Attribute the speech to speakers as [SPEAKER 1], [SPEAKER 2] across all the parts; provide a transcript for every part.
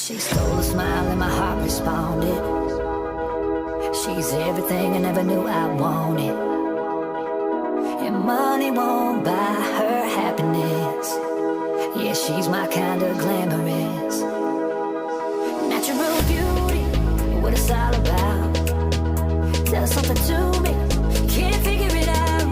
[SPEAKER 1] She stole a smile and my heart responded. She's everything I never knew I wanted. And money won't buy her happiness. Yeah, she's my kind of glamorous. Natural beauty, what it's all about. Tell something to me, can't figure it out.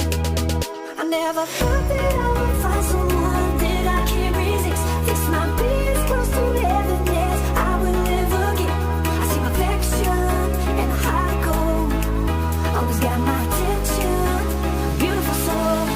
[SPEAKER 1] I never thought that I would find someone that I can't resist. This might be as close to heaven as I will ever get. I see perfection and a heart of gold. Always got my attention, beautiful soul.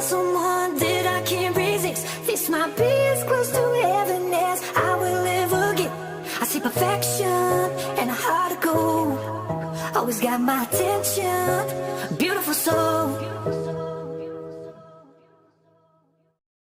[SPEAKER 1] Someone that I can't resist. This might be as close to heaven as I will ever get. I see perfection and a heart of gold. Always got my attention, beautiful soul.